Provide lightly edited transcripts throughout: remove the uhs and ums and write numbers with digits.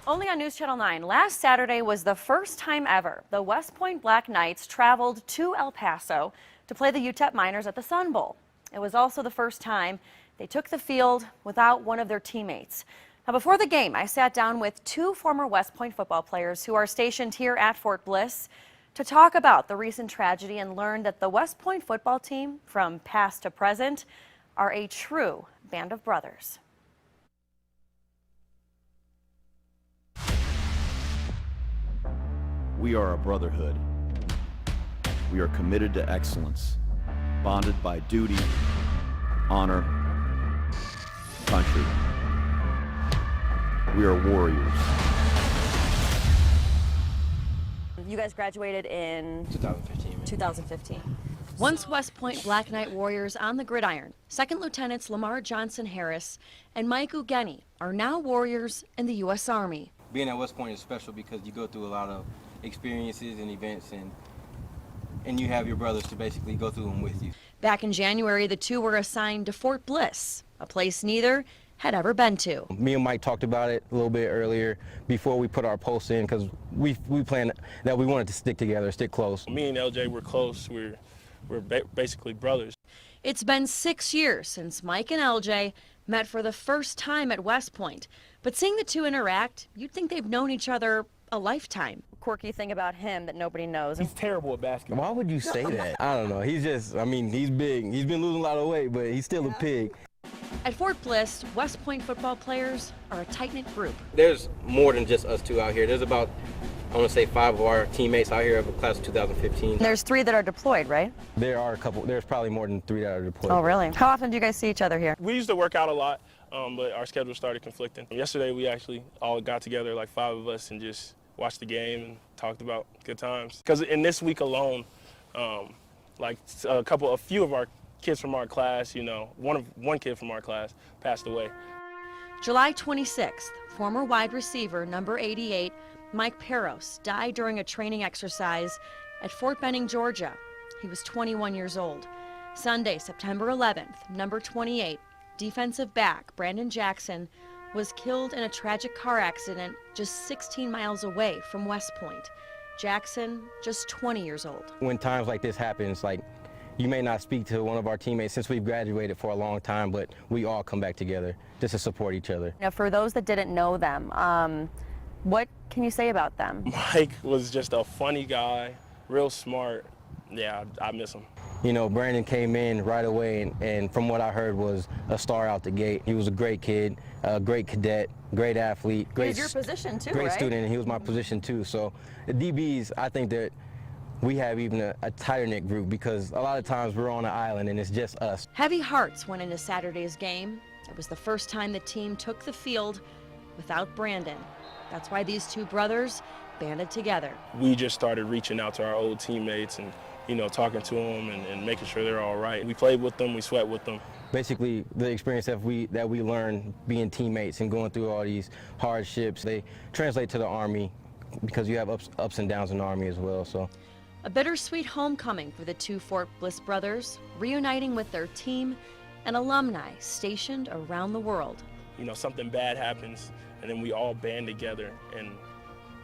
Only on News Channel 9, last Saturday was the first time ever the West Point Black Knights traveled to El Paso to play the UTEP Miners at the Sun Bowl. It was also the first time they took the field without one of their teammates. Now, before the game, I sat down with two former West Point football players who are stationed here at Fort Bliss to talk about the recent tragedy and learn that the West Point football team, from past to present, are a true band of brothers. We are a brotherhood. We are committed to excellence, bonded by duty, honor, country. We are warriors. You guys graduated in 2015. 2015. Once West Point Black Knight Warriors on the gridiron, Second Lieutenants Lamar Johnson Harris and Mike Ugeni are now Warriors in the U.S. Army. Being at West Point is special because you go through a lot of experiences and events, and you have your brothers to basically go through them with you. Back in January, the two were assigned to Fort Bliss, a place neither had ever been to. Me and Mike talked about it a little bit earlier before we put our post in, because we planned that we wanted to stick together, stick close. Me and LJ were close. We're basically brothers. It's been 6 years since Mike and LJ met for the first time at West Point. But seeing the two interact, you'd think they've known each other a lifetime. Quirky thing about him that nobody knows. He's terrible at basketball. Why would you say that? I don't know. He's just, I mean, he's big. He's been losing a lot of weight, but he's still a pig. At Fort Bliss, West Point football players are a tight-knit group. There's more than just us two out here. There's about, I want to say, 5 of our teammates out here of the class of 2015. There's 3 that are deployed, right? There are a couple, there's probably more than 3 that are deployed. Oh, really? How often do you guys see each other here? We used to work out a lot, but our schedule started conflicting. Yesterday, we actually all got together, like 5 of us, and just watched the game and talked about good times. Because in this week alone, a few of our kids from our class, you know, one kid from our class passed away. July 26th, former wide receiver number 88, Mike Peros, died during a training exercise at Fort Benning, Georgia. He was 21 years old. Sunday, September 11th, number 28, defensive back Brandon Jackson, was killed in a tragic car accident just 16 miles away from West Point. Jackson, just 20 years old. When times like this happens, like, you may not speak to one of our teammates since we've graduated for a long time, but we all come back together just to support each other. Now, for those that didn't know them, what can you say about them? Mike was just a funny guy, real smart. Yeah, I miss him. You know, Brandon came in right away and from what I heard was a star out the gate. He was a great kid, a great cadet, great athlete. He was your position too, great right? student, and he was my position too. So the DBs, I think that we have even a tighter-knit group because a lot of times we're on an island and it's just us. Heavy hearts went into Saturday's game. It was the first time the team took the field without Brandon. That's why these two brothers banded together. We just started reaching out to our old teammates and, you know, talking to them and making sure they're all right. We played with them, we sweat with them. Basically, the experience that we learned being teammates and going through all these hardships, they translate to the Army because you have ups and downs in the Army as well. So. A bittersweet homecoming for the two Fort Bliss brothers, reuniting with their team and alumni stationed around the world. You know, something bad happens, and then we all band together and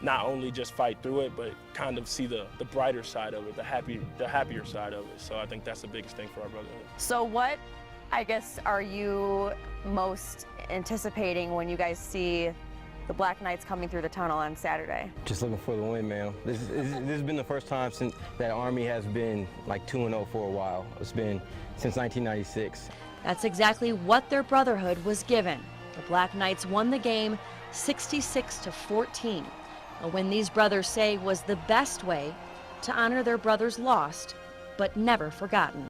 not only just fight through it, but kind of see the brighter side of it, the happier side of it. So I think that's the biggest thing for our brotherhood. So what, I guess, are you most anticipating when you guys see the Black Knights coming through the tunnel on Saturday? Just looking for the win, man. This has been the first time since that Army has been like 2-0 for a while. It's been since 1996. That's exactly what their brotherhood was given. The Black Knights won the game 66-14, a win these brothers say was the best way to honor their brothers lost but never forgotten.